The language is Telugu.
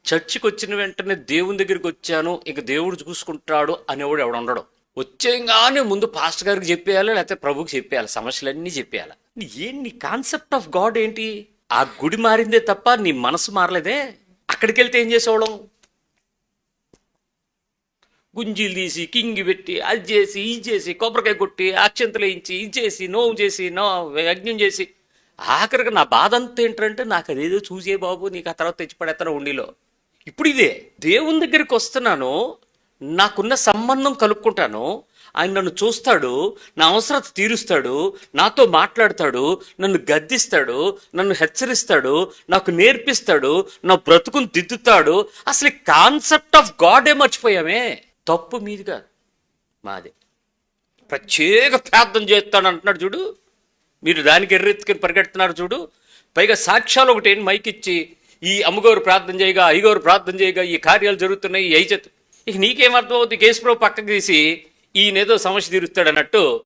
చర్చికి వచ్చిన వెంటనే దేవుని దగ్గరికి వచ్చాను, ఇక దేవుడు చూసుకుంటాడు అనేవాడు ఎవడు ఉండడు. వచ్చేయంగానే ముందు పాస్టర్ గారికి చెప్పేయాలి, లేకపోతే ప్రభుకి చెప్పేయాలి, సమస్యలన్నీ చెప్పేయాలి. నీ కాన్సెప్ట్ ఆఫ్ గాడ్ ఏంటి? ఆ గుడి మారిందే తప్ప నీ మనసు మారలేదే. అక్కడికి వెళ్తే ఏం చేసేవాళ్ళం? గుంజీలు తీసి కింగి పెట్టి అది చేసి ఇది చేసి కొబ్బరికాయ కొట్టి అక్షంతలు వేయించి ఇది చేసి నోవు చేసి యజ్ఞం చేసి ఆఖరికి నా బాధ అంతా ఏంటంటే నాకు అదేదో చూసే బాబు, నీకు ఆ తర్వాత తెచ్చిపడేస్తాను ఉండిలో. ఇప్పుడు ఇదే దేవుని దగ్గరికి వస్తున్నాను, నాకున్న సంబంధం కలుపుకుంటాను, ఆయన నన్ను చూస్తాడు, నా అవసరత తీరుస్తాడు, నాతో మాట్లాడతాడు, నన్ను గద్దిస్తాడు, నన్ను హెచ్చరిస్తాడు, నాకు నేర్పిస్తాడు, నా బ్రతుకుని దిద్దుతాడు. అసలు కాన్సెప్ట్ ఆఫ్ గాడే మర్చిపోయామే. తప్పు మీది కాదు, మాది. ప్రత్యేక ప్రార్థన చేస్తాను అంటున్నాడు చూడు, మీరు దానికి ఎర్రెత్తుకుని పరిగెడుతున్నారు చూడు. పైగా సాక్ష్యాలు ఒకటి ఏంటి మైక్ ఇచ్చి, ఈ అమ్మగారు ప్రార్థన చేయగా, అయ్యగారు ప్రార్థన చేయగా ఈ కార్యాలు జరుగుతున్నాయి, ఈ ఐచత్. ఇక నీకేమర్థం అవుతుంది? కేసు ప్రభు పక్కకు తీసి ఈయనేదో సమస్య తీరుస్తాడు అన్నట్టు